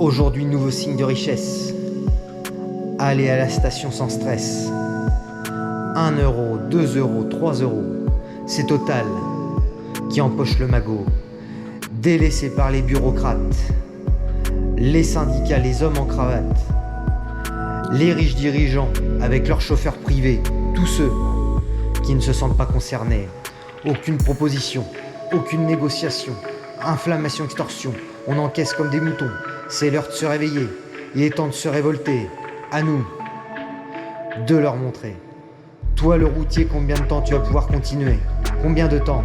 Aujourd'hui, nouveau signe de richesse. Aller à la station sans stress. 1 euro, 2 euros, 3 euros. C'est Total qui empoche le magot. Délaissé par les bureaucrates, les syndicats, les hommes en cravate, les riches dirigeants avec leurs chauffeurs privés, tous ceux qui ne se sentent pas concernés. Aucune proposition, aucune négociation, inflammation, extorsion. On encaisse comme des moutons. C'est l'heure de se réveiller. Il est temps de se révolter. À nous de leur montrer. Toi le routier, combien de temps tu vas pouvoir continuer? Combien de temps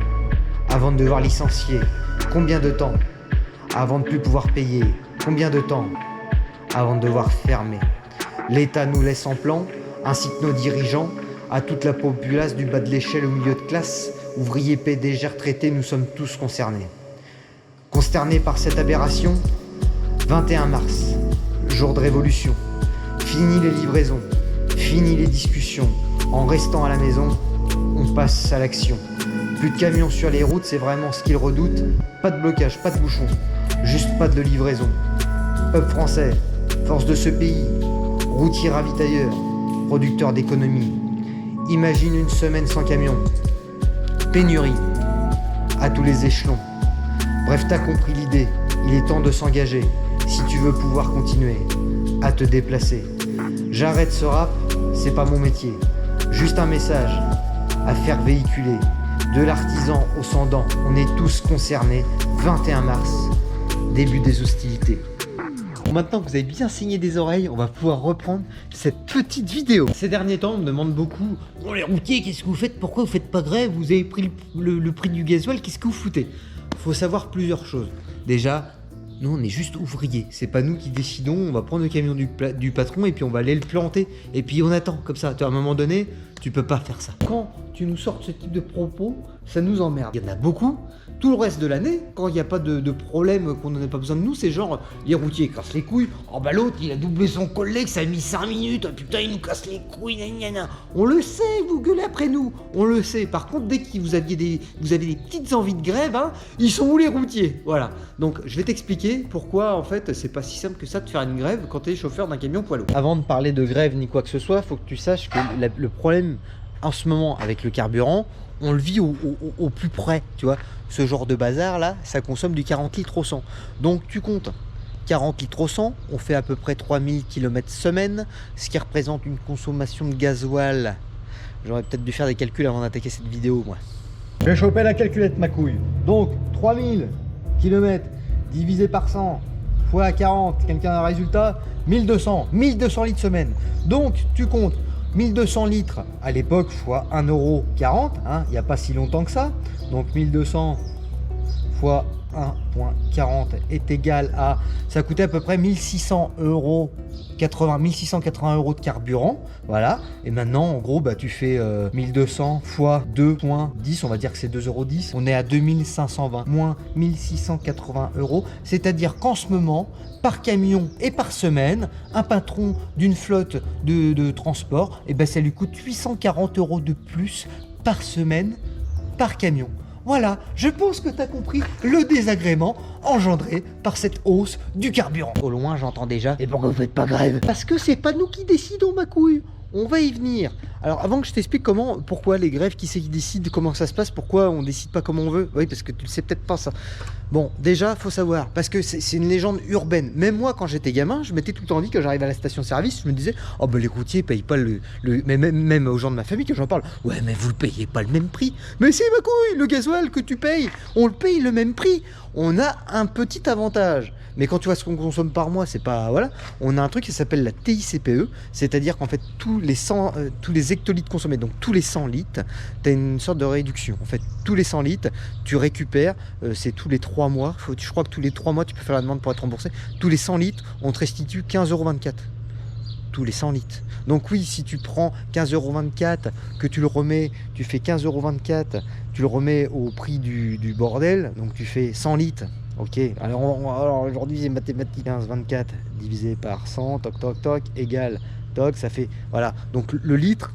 avant de devoir licencier? Combien de temps avant de plus pouvoir payer? Combien de temps avant de devoir fermer? L'État nous laisse en plan, ainsi que nos dirigeants, à toute la populace du bas de l'échelle au milieu de classe, ouvriers, PDG, retraités, nous sommes tous concernés. Consternés par cette aberration, 21 mars, jour de révolution. Fini les livraisons, fini les discussions. En restant à la maison, on passe à l'action. Plus de camions sur les routes, c'est vraiment ce qu'ils redoutent. Pas de blocage, pas de bouchon, juste pas de livraison. Peuple français, force de ce pays, routier ravitailleur, producteur d'économie. Imagine une semaine sans camion. Pénurie à tous les échelons. Bref, t'as compris l'idée, il est temps de s'engager si tu veux pouvoir continuer à te déplacer. J'arrête ce rap, c'est pas mon métier. Juste un message à faire véhiculer. De l'artisan au sans-dents, on est tous concernés. 21 mars, début des hostilités. Bon, maintenant que vous avez bien saigné des oreilles, on va pouvoir reprendre cette petite vidéo. Ces derniers temps, on me demande beaucoup: bon, les routiers, qu'est-ce que vous faites? Pourquoi vous faites pas grève? Vous avez pris le prix du gasoil, qu'est-ce que vous foutez? Faut savoir plusieurs choses. Déjà, nous on est juste ouvriers, c'est pas nous qui décidons, on va prendre le camion du patron et puis on va aller le planter et puis on attend comme ça. À un moment donné, tu peux pas faire ça. Quand tu nous sortes ce type de propos, ça nous emmerde. Il y en a beaucoup. Tout le reste de l'année, quand il n'y a pas de problème, qu'on n'en ait pas besoin de nous, c'est genre les routiers cassent les couilles. Oh bah l'autre il a doublé son collègue, ça a mis 5 minutes, oh, putain il nous casse les couilles, gna. On le sait, vous gueulez après nous, on le sait. Par contre, dès que vous avez des petites envies de grève, hein, ils sont où les routiers? Voilà. Donc je vais t'expliquer pourquoi en fait c'est pas si simple que ça de faire une grève quand tu es chauffeur d'un camion poids lourd. Avant de parler de grève ni quoi que ce soit, faut que tu saches que le problème en ce moment avec le carburant, on le vit au plus près, tu vois. Ce genre de bazar là, ça consomme du 40 litres au 100. Donc tu comptes 40 litres au 100, on fait à peu près 3000 km semaine, ce qui représente une consommation de gasoil. J'aurais peut-être dû faire des calculs avant d'attaquer cette vidéo, moi. Je vais choper la calculette, ma couille. Donc 3000 km divisé par 100 fois 40, quelqu'un a un résultat? 1200 litres semaine. Donc tu comptes 1200 litres à l'époque fois 1,40 €, hein, il n'y a pas si longtemps que ça. Donc 1200 fois 1,40 est égal à, ça coûtait à peu près 1680 € de carburant, voilà. Et maintenant en gros bah tu fais 1200 fois 2,10, on va dire que c'est 2,10 €, on est à 2520 moins 1680 €, c'est-à-dire qu'en ce moment par camion et par semaine, un patron d'une flotte de transport, et ben ça lui coûte 840 € de plus par semaine par camion. Voilà, je pense que tu as compris le désagrément engendré par cette hausse du carburant. Au loin, j'entends déjà: Et pourquoi vous faites pas grève? parce que c'est pas nous qui décidons, ma couille. On va y venir. Alors avant que je t'explique pourquoi les grèves, qui c'est qui décide, comment ça se passe, pourquoi on décide pas comme on veut. Oui, parce que tu le sais peut-être pas ça. Bon, déjà, faut savoir, parce que c'est une légende urbaine. Même moi, quand j'étais gamin, je m'étais tout le temps dit, que j'arrive à la station-service, je me disais: oh ben les routiers payent pas mais même aux gens de ma famille que j'en parle. Ouais, mais vous le payez pas le même prix. Mais c'est ma couille, le gasoil que tu payes, on le paye le même prix. On a un petit avantage. Mais quand tu vois ce qu'on consomme par mois, c'est pas... Voilà. On a un truc qui s'appelle la TICPE, c'est-à-dire qu'en fait, tous les hectolitres consommés, donc tous les 100 litres, tu as une sorte de réduction. En fait, tous les 100 litres, tu récupères, c'est tous les 3 mois. Je crois que tous les 3 mois, tu peux faire la demande pour être remboursé. Tous les 100 litres, on te restitue 15,24 €. Tous les 100 litres. Donc oui, si tu prends 15,24 €, que tu le remets, tu fais 15,24 €, tu le remets au prix du bordel, donc tu fais 100 litres. Ok, alors aujourd'hui c'est mathématiques, 15,24 divisé par 100, toc toc toc, égale, toc, ça fait, voilà. Donc le litre,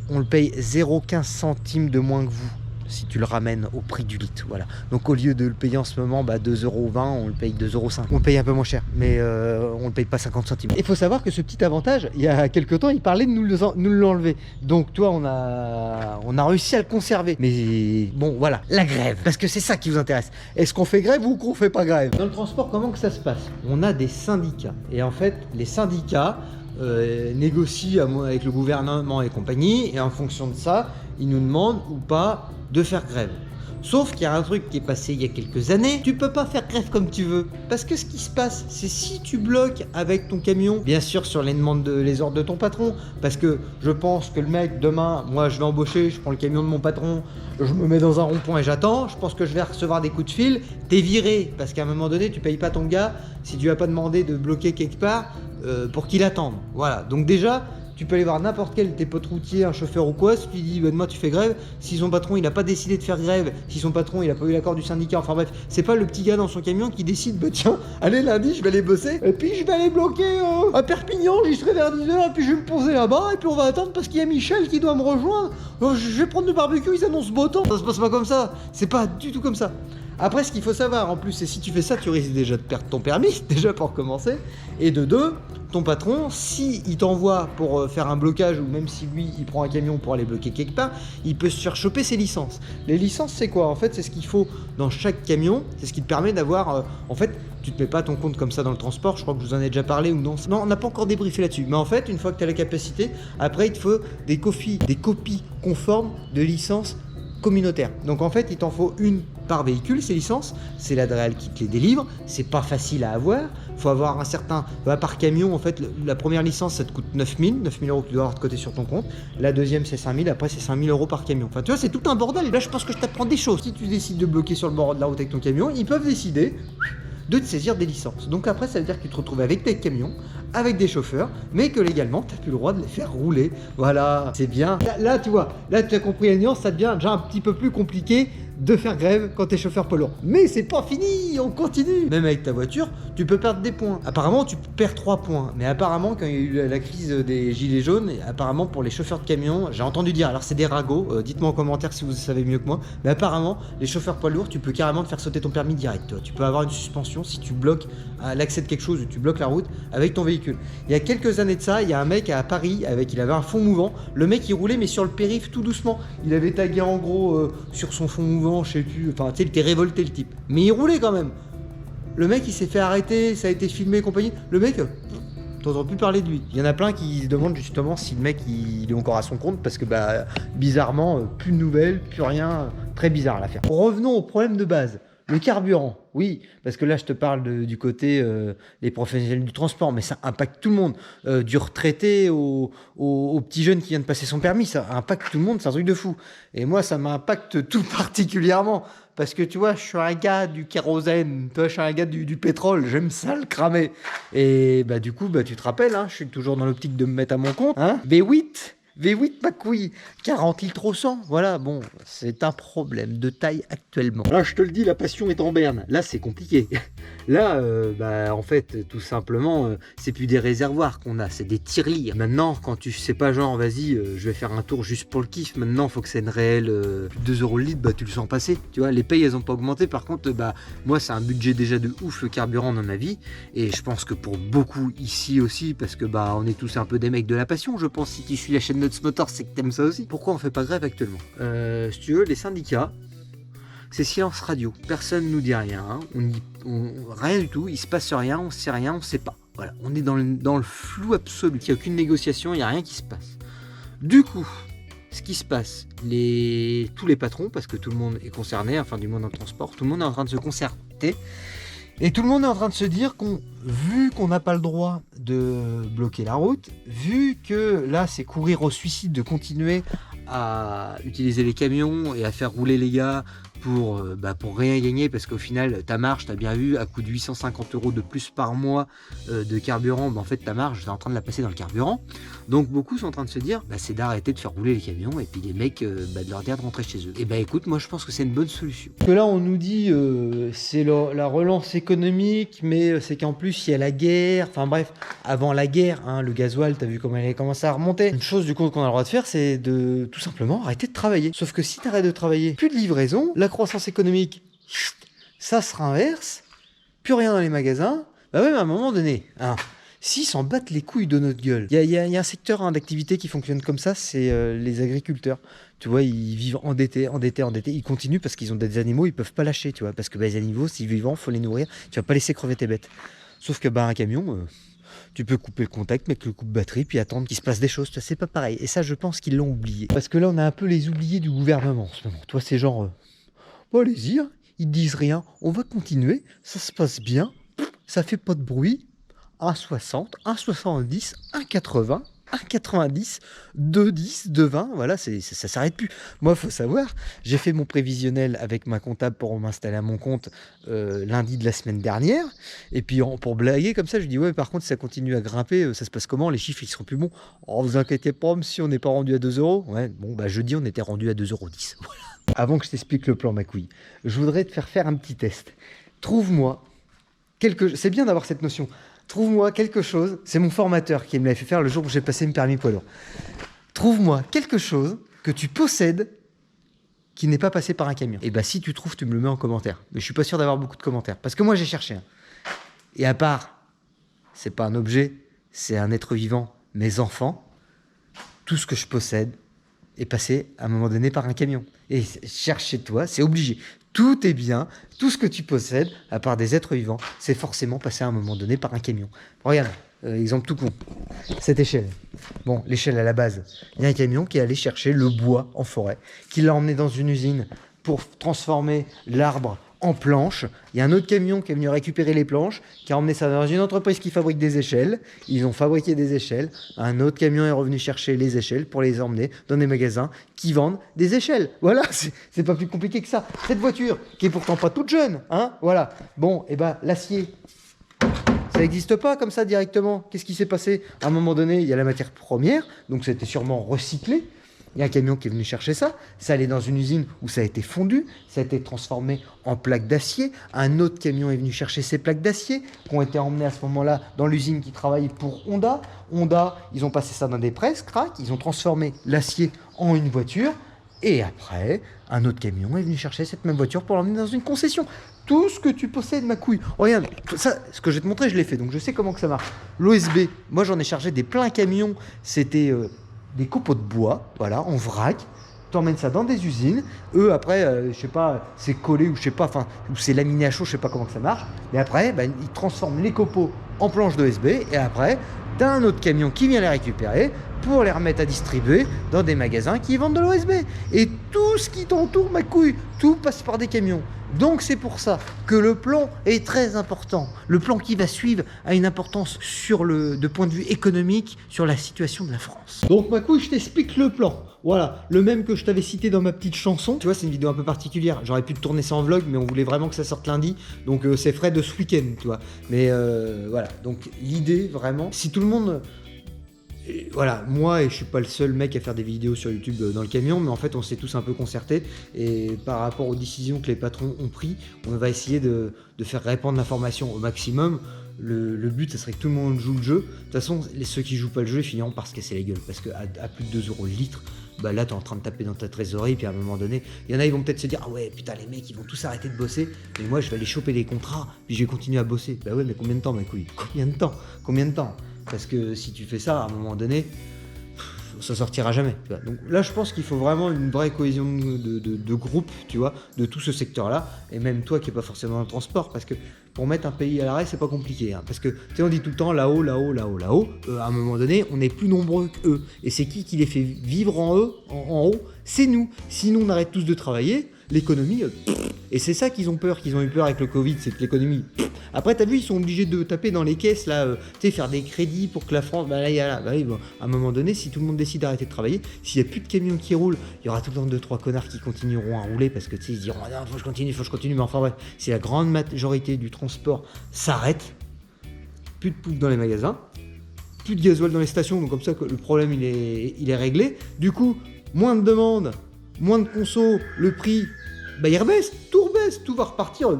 on le paye 0,15 centimes de moins que vous. si tu le ramènes au prix du litre. Voilà. Donc au lieu de le payer en ce moment 2,20 €, on le paye 2,05 €. On le paye un peu moins cher, mais on le paye pas 50 centimes. Il faut savoir que ce petit avantage, il y a quelques temps, il parlait de nous l'enlever. Donc toi, on a réussi à le conserver. Mais bon, voilà, la grève. Parce que c'est ça qui vous intéresse. Est-ce qu'on fait grève ou qu'on fait pas grève? Dans le transport, comment que ça se passe? On a des syndicats. Et en fait, les syndicats négocient avec le gouvernement et compagnie. Et en fonction de ça, ils nous demandent ou pas de faire grève. Sauf qu'il y a un truc qui est passé il y a quelques années, tu peux pas faire grève comme tu veux. Parce que ce qui se passe, c'est si tu bloques avec ton camion, bien sûr sur les demandes, les ordres de ton patron, parce que je pense que le mec, demain, moi je vais embaucher, je prends le camion de mon patron, je me mets dans un rond-point et j'attends, je pense que je vais recevoir des coups de fil, t'es viré, parce qu'à un moment donné, tu payes pas ton gars si tu vas pas demandé de bloquer quelque part pour qu'il attende. Voilà, donc déjà, tu peux aller voir n'importe quel tes potes routiers, un chauffeur ou quoi, si tu dis demain tu fais grève, si son patron il n'a pas décidé de faire grève, si son patron il a pas eu l'accord du syndicat, enfin bref, c'est pas le petit gars dans son camion qui décide tiens, allez lundi je vais aller bosser, et puis je vais aller bloquer à Perpignan, j'y serai vers 10h, et puis je vais me poser là-bas, et puis on va attendre parce qu'il y a Michel qui doit me rejoindre, je vais prendre du barbecue, ils annoncent beau temps. Ça se passe pas comme ça, c'est pas du tout comme ça. Après, ce qu'il faut savoir en plus, c'est si tu fais ça, tu risques déjà de perdre ton permis, déjà pour commencer. Et de deux, ton patron, si il t'envoie pour faire un blocage, ou même si lui, il prend un camion pour aller bloquer quelque part, il peut se faire choper ses licences. Les licences, c'est quoi? En fait, c'est ce qu'il faut dans chaque camion, c'est ce qui te permet d'avoir... en fait, tu te mets pas ton compte comme ça dans le transport, je crois que je vous en ai déjà parlé ou non. Non, on n'a pas encore débriefé là-dessus. Mais en fait, une fois que tu as la capacité, après, il te faut des copies conformes de licences communautaire. Donc en fait, il t'en faut une par véhicule, ces licences. C'est l'Adréal qui te les délivre. C'est pas facile à avoir. Il faut avoir un certain... par camion, en fait, la première licence, ça te coûte 9 000 € que tu dois avoir de côté sur ton compte. La deuxième, c'est 5 000. Après, c'est 5 000 € par camion. Enfin, tu vois, c'est tout un bordel. Et là, je pense que je t'apprends des choses. Si tu décides de bloquer sur le bord de la route avec ton camion, ils peuvent décider de te saisir des licences. Donc après, ça veut dire que tu te retrouves avec des camions, avec des chauffeurs, mais que légalement, tu n'as plus le droit de les faire rouler. Voilà, c'est bien. Là, tu vois, là, tu as compris la nuance, ça devient déjà un petit peu plus compliqué de faire grève quand t'es chauffeur poids lourd. Mais c'est pas fini, on continue. Même avec ta voiture, tu peux perdre des points. Apparemment, tu perds 3 points. Mais apparemment, quand il y a eu la crise des gilets jaunes, apparemment pour les chauffeurs de camions, j'ai entendu dire, alors c'est des ragots, dites-moi en commentaire si vous savez mieux que moi, mais apparemment, les chauffeurs poids lourds, tu peux carrément te faire sauter ton permis direct. Toi. Tu peux avoir une suspension si tu bloques l'accès de quelque chose ou tu bloques la route avec ton véhicule. Il y a quelques années de ça, il y a un mec à Paris, il avait un fond mouvant. Le mec, il roulait, mais sur le périph' tout doucement. Il avait tagué en gros sur son fond mouvant, je sais plus, enfin, tu sais, il était révolté le type. Mais il roulait quand même. Le mec, il s'est fait arrêter, ça a été filmé et compagnie. Le mec, t'entends plus parler de lui. Il y en a plein qui se demandent justement si le mec, il est encore à son compte, parce que, bizarrement, plus de nouvelles, plus rien. Très bizarre l'affaire. Revenons au problème de base. Le carburant, oui, parce que là je te parle du côté des professionnels du transport, mais ça impacte tout le monde, du retraité au petit jeune qui vient de passer son permis, ça impacte tout le monde, c'est un truc de fou. Et moi ça m'impacte tout particulièrement, parce que tu vois, je suis un gars du kérosène, toi je suis un gars du pétrole, j'aime ça le cramer. Et du coup, tu te rappelles, hein, je suis toujours dans l'optique de me mettre à mon compte, hein, V8 ma couille, 40 litres au 100, voilà, bon, c'est un problème de taille actuellement. Là, je te le dis, la passion est en berne, là, c'est compliqué. Là, en fait, tout simplement, c'est plus des réservoirs qu'on a, c'est des tirelires. Maintenant, quand tu sais pas, genre, vas-y, je vais faire un tour juste pour le kiff, maintenant, faut que c'est une réelle, plus de 2 € le litre, tu le sens passer, tu vois, les payes, elles ont pas augmenté, par contre, moi, c'est un budget déjà de ouf, le carburant dans ma vie, et je pense que pour beaucoup ici aussi, parce que, on est tous un peu des mecs de la passion, je pense, si tu suis la chaîne Nuts Motor, c'est que t'aimes ça aussi. Pourquoi on fait pas grève actuellement? Si tu veux, les syndicats, c'est silence radio. Personne nous dit rien, hein. Rien du tout, il se passe rien, on sait rien, on sait pas. Voilà, on est dans le flou absolu. Il n'y a aucune négociation, il n'y a rien qui se passe. Du coup, ce qui se passe, tous les patrons, parce que tout le monde est concerné, enfin du monde dans le transport, tout le monde est en train de se concerter. Et tout le monde est en train de se dire vu qu'on n'a pas le droit de bloquer la route, vu que là c'est courir au suicide de continuer à utiliser les camions et à faire rouler les gars pour rien gagner, parce qu'au final, ta marge, t'as bien vu, à coût de 850 € de plus par mois de carburant, en fait, ta marge, t'es en train de la passer dans le carburant. Donc, beaucoup sont en train de se dire, c'est d'arrêter de faire rouler les camions, et puis les mecs, de leur dire de rentrer chez eux. Et écoute, moi, je pense que c'est une bonne solution. Parce que là, on nous dit, c'est la relance économique, mais c'est qu'en plus, il y a la guerre. Enfin bref, avant la guerre, le gasoil, t'as vu comment elle a commencé à remonter. Une chose, du coup, qu'on a le droit de faire, c'est de, tout simplement, arrêter de travailler. Sauf que si t'arrêtes de travailler, plus de livraison, la croissance économique, ça se renverse, plus rien dans les magasins. Bah ouais, mais à un moment donné, s'ils s'en battent les couilles de notre gueule, il y a un secteur d'activité qui fonctionne comme ça, c'est les agriculteurs. Tu vois, ils vivent endettés. Ils continuent parce qu'ils ont des animaux, ils peuvent pas lâcher, tu vois. Parce que les animaux, s'ils vivent, faut les nourrir. Tu vas pas laisser crever tes bêtes. Sauf que un camion, tu peux couper le contact, mettre le coupe-batterie, puis attendre qu'il se passe des choses. Tu vois, c'est pas pareil. Et ça, je pense qu'ils l'ont oublié. Parce que là, on a un peu les oubliés du gouvernement en ce moment. Toi, c'est genre, allez-y, ils disent rien. On va continuer. Ça se passe bien. Ça fait pas de bruit. 1,60, 1,70, 1,80. 1,90, 2,10, 2,20, voilà, ça s'arrête plus. Moi, faut savoir, j'ai fait mon prévisionnel avec ma comptable pour m'installer à mon compte lundi de la semaine dernière. Et puis, pour blaguer comme ça, je dis, ouais, par contre, si ça continue à grimper, ça se passe comment? Les chiffres, ils seront plus bons. Oh, vous inquiétez pas, si on n'est pas rendu à 2 €. Ouais, bon, jeudi, on était rendu à 2,10 €. Voilà. Avant que je t'explique le plan, ma couille, je voudrais te faire un petit test. Trouve-moi c'est bien d'avoir cette notion. Trouve-moi quelque chose, c'est mon formateur qui me l'avait fait faire le jour où j'ai passé mon permis poids lourd. Trouve-moi quelque chose que tu possèdes qui n'est pas passé par un camion. Et si tu trouves, tu me le mets en commentaire. Mais je suis pas sûr d'avoir beaucoup de commentaires. Parce que moi, j'ai cherché. Et à part, c'est pas un objet, c'est un être vivant, mes enfants, tout ce que je possède est passé à un moment donné par un camion. Et cherche chez toi, c'est obligé. Tout est bien, tout ce que tu possèdes, à part des êtres vivants, c'est forcément passé à un moment donné par un camion. Regarde, exemple tout con, cette échelle. Bon, l'échelle à la base, il y a un camion qui est allé chercher le bois en forêt, qui l'a emmené dans une usine pour transformer l'arbre en planches. Il y a un autre camion qui est venu récupérer les planches, qui a emmené ça dans une entreprise qui fabrique des échelles. Ils ont fabriqué des échelles. Un autre camion est revenu chercher les échelles pour les emmener dans des magasins qui vendent des échelles. Voilà, c'est pas plus compliqué que ça. Cette voiture, qui est pourtant pas toute jeune, voilà. Bon, l'acier, ça n'existe pas comme ça directement. Qu'est-ce qui s'est passé? À un moment donné, il y a la matière première, donc c'était sûrement recyclé. Il y a un camion qui est venu chercher ça. Ça allait dans une usine où ça a été fondu. Ça a été transformé en plaques d'acier. Un autre camion est venu chercher ces plaques d'acier qui ont été emmenées à ce moment-là dans l'usine qui travaille pour Honda. Honda, ils ont passé ça dans des presses, crac. Ils ont transformé l'acier en une voiture. Et après, un autre camion est venu chercher cette même voiture pour l'emmener dans une concession. Tout ce que tu possèdes, ma couille. Regarde, ça, ce que je vais te montrer, je l'ai fait. Donc je sais comment que ça marche. L'OSB, moi j'en ai chargé des pleins camions. C'était... des copeaux de bois, voilà, en vrac. Tu emmènes ça dans des usines. Eux, après, je sais pas, c'est collé ou je sais pas, enfin, ou c'est laminé à chaud, je sais pas comment que ça marche. Mais après, ils transforment les copeaux en planches d'OSB. Et après, tu as un autre camion qui vient les récupérer pour les remettre à distribuer dans des magasins qui vendent de l'OSB. Et tout ce qui t'entoure, ma couille, tout passe par des camions. Donc c'est pour ça que le plan est très important. Le plan qui va suivre a une importance de point de vue économique sur la situation de la France. Donc ma couille, je t'explique le plan. Voilà, le même que je t'avais cité dans ma petite chanson. Tu vois, c'est une vidéo un peu particulière. J'aurais pu te tourner ça en vlog, mais on voulait vraiment que ça sorte lundi. Donc c'est frais de ce week-end, tu vois. Mais voilà, donc l'idée vraiment, si tout le monde... Et voilà, moi, et je suis pas le seul mec à faire des vidéos sur YouTube dans le camion, mais en fait on s'est tous un peu concertés, et par rapport aux décisions que les patrons ont prises, on va essayer de faire répandre l'information au maximum. Le but, ça serait que tout le monde joue le jeu. De toute façon, ceux qui jouent pas le jeu, ils finiront par se casser la gueule, parce qu'à plus de 2 € le litre, là t'es en train de taper dans ta trésorerie, puis à un moment donné, il y en a, ils vont peut-être se dire, ah ouais, putain, les mecs, ils vont tous arrêter de bosser, mais moi je vais aller choper des contrats, puis je vais continuer à bosser. Bah ouais, mais combien de temps, ma couille? Combien de temps? Parce que si tu fais ça, à un moment donné, ça sortira jamais. Tu vois. Donc là, je pense qu'il faut vraiment une vraie cohésion de groupe, tu vois, de tout ce secteur-là, et même toi qui n'es pas forcément dans le transport, parce que pour mettre un pays à l'arrêt, c'est pas compliqué. Parce que, tu sais, on dit tout le temps là-haut, à un moment donné, on est plus nombreux qu'eux. Et c'est qui les fait vivre en haut? C'est nous. Sinon, on arrête tous de travailler, l'économie... Et c'est ça qu'ils ont eu peur avec le Covid, c'est que l'économie... Après, t'as vu, ils sont obligés de taper dans les caisses, là, tu sais, faire des crédits pour que la France... Bah là, il y a là. Bah oui, bon, à un moment donné, si tout le monde décide d'arrêter de travailler, s'il n'y a plus de camions qui roulent, il y aura tout le temps 2-3 connards qui continueront à rouler parce que, tu sais, ils se diront, ah non, faut que je continue, mais enfin bref, si la grande majorité du transport s'arrête, plus de poufs dans les magasins, plus de gasoil dans les stations, donc comme ça, le problème, il est réglé. Du coup, moins de demandes, moins de conso, le prix, bah il rebaisse, tout va repartir.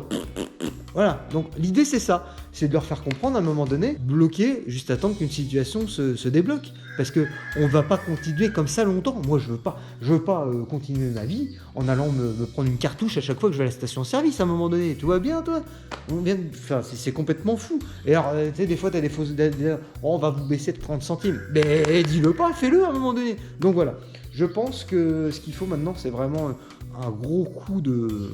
Voilà, donc l'idée c'est ça, c'est de leur faire comprendre à un moment donné, bloquer, juste attendre qu'une situation se débloque. Parce que on va pas continuer comme ça longtemps. Moi je veux pas continuer ma vie en allant me prendre une cartouche à chaque fois que je vais à la station-service à un moment donné. Tu vois bien toi? Enfin, c'est complètement fou. Et alors, tu sais, des fois t'as des fausses... on va vous baisser de 30 centimes. Mais dis-le pas, fais-le à un moment donné. Donc voilà, je pense que ce qu'il faut maintenant c'est vraiment un gros coup de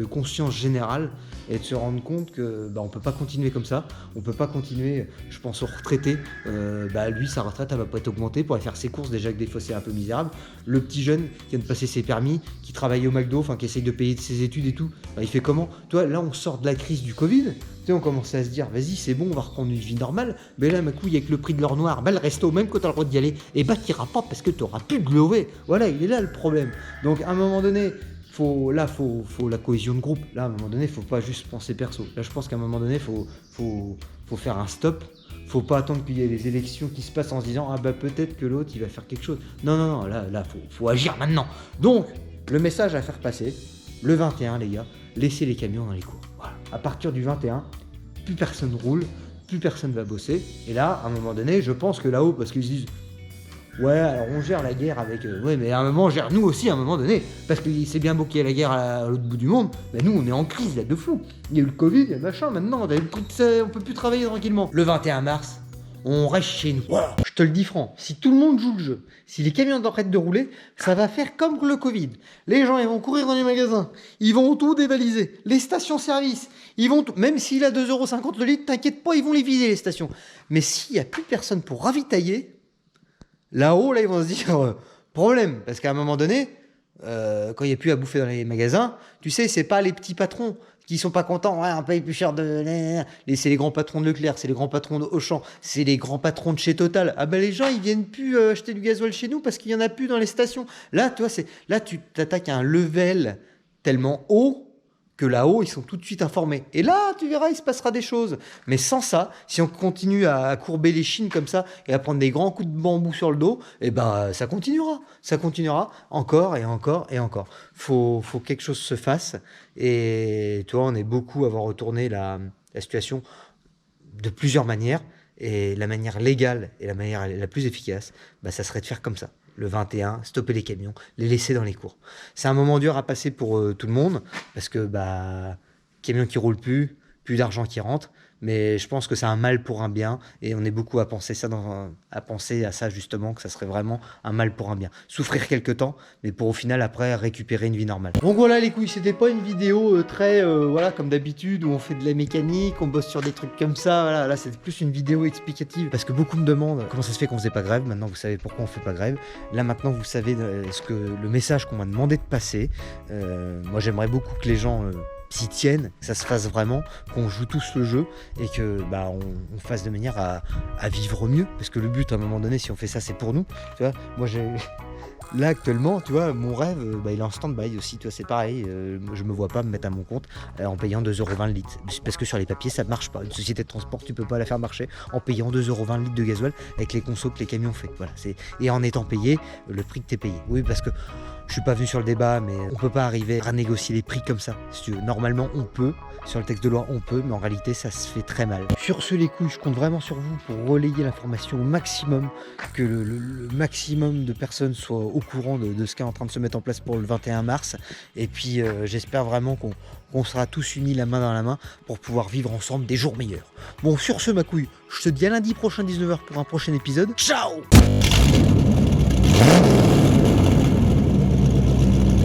conscience générale et de se rendre compte que on peut pas continuer comme ça, on peut pas continuer, je pense aux retraités, lui sa retraite elle va pas être augmentée pour aller faire ses courses, déjà que des fois c'est un peu misérable, le petit jeune qui vient de passer ses permis, qui travaille au McDo, qui essaye de payer ses études et tout, il fait comment? Toi là on sort de la crise du Covid, tu sais, on commençait à se dire vas-y c'est bon on va reprendre une vie normale, mais là ma couille avec le prix de l'or noir, le resto même quand t'as le droit d'y aller, t'iras pas parce que t'auras plus de lové, voilà il est là le problème. Donc à un moment donné faut la cohésion de groupe. Là, à un moment donné, faut pas juste penser perso. Là, je pense qu'à un moment donné, faut faire un stop. Faut pas attendre qu'il y ait les élections qui se passent en se disant peut-être que l'autre il va faire quelque chose. Non. Là, faut agir maintenant. Donc, le message à faire passer, le 21, les gars, laissez les camions dans les cours. Voilà. À partir du 21, plus personne roule, plus personne va bosser. Et là, à un moment donné, je pense que là-haut, parce qu'ils se disent ouais, alors on gère la guerre avec... ouais, mais à un moment, on gère nous aussi à un moment donné. Parce que c'est bien beau qu'il y ait la guerre à l'autre bout du monde, mais nous, on est en crise, là, de fou. Il y a eu le Covid, il y a le machin, maintenant, on peut plus travailler tranquillement. Le 21 mars, on reste chez nous. Voilà. Je te le dis franc, si tout le monde joue le jeu, si les camions arrêtent de rouler, ça va faire comme le Covid. Les gens, ils vont courir dans les magasins, ils vont tout dévaliser. Les stations-service, ils vont tout... Même s'il a 2,50€ le litre, t'inquiète pas, ils vont les vider, les stations. Mais s'il n'y a plus personne pour ravitailler... Là-haut, là, ils vont se dire problème, parce qu'à un moment donné, quand il n'y a plus à bouffer dans les magasins, tu sais, c'est pas les petits patrons qui sont pas contents, on paye plus cher c'est les grands patrons de Leclerc, c'est les grands patrons de Auchan, c'est les grands patrons de chez Total. Ah les gens, ils viennent plus acheter du gasoil chez nous parce qu'il y en a plus dans les stations. Là, tu vois, là, tu t'attaques à un level tellement haut que là-haut, ils sont tout de suite informés. Et là, tu verras, il se passera des choses. Mais sans ça, si on continue à courber les chines comme ça et à prendre des grands coups de bambou sur le dos, ça continuera. Ça continuera encore et encore et encore. Faut que quelque chose se fasse. Et tu vois, on est beaucoup à avoir retourné la situation de plusieurs manières. Et la manière légale et la manière la plus efficace, ça serait de faire comme ça. Le 21, stopper les camions, les laisser dans les cours. C'est un moment dur à passer pour tout le monde, parce que camions qui roulent plus d'argent qui rentre, mais je pense que c'est un mal pour un bien, et on est beaucoup à penser à ça justement, que ça serait vraiment un mal pour un bien. Souffrir quelque temps, mais pour au final après récupérer une vie normale. Donc voilà les couilles, c'était pas une vidéo très comme d'habitude où on fait de la mécanique, on bosse sur des trucs comme ça. Voilà, là c'est plus une vidéo explicative parce que beaucoup me demandent comment ça se fait qu'on faisait pas grève. Maintenant vous savez pourquoi on fait pas grève. Là maintenant vous savez le message qu'on m'a demandé de passer. Moi j'aimerais beaucoup que les gens s'y tiennent, que ça se fasse vraiment, qu'on joue tous le jeu et que on fasse de manière à vivre mieux, parce que le but à un moment donné, si on fait ça, c'est pour nous. Tu vois, moi là actuellement, tu vois, mon rêve, il est en stand-by aussi, tu vois, c'est pareil, je me vois pas me mettre à mon compte en payant 2,20€ le litre, parce que sur les papiers ça marche pas. Une société de transport, tu peux pas la faire marcher en payant 2,20€ le litre de gasoil avec les consos que les camions fait. Voilà, et en étant payé le prix que t'es payé. Oui, parce que je suis pas venu sur le débat, mais on peut pas arriver à négocier les prix comme ça. Si tu veux. Normalement, on peut. Sur le texte de loi, on peut, mais en réalité, ça se fait très mal. Sur ce, les couilles, je compte vraiment sur vous pour relayer l'information au maximum, que le maximum de personnes soient au courant de ce qui est en train de se mettre en place pour le 21 mars. Et puis, j'espère vraiment qu'on sera tous unis la main dans la main pour pouvoir vivre ensemble des jours meilleurs. Bon, sur ce, ma couille, je te dis à lundi prochain 19h pour un prochain épisode. Ciao!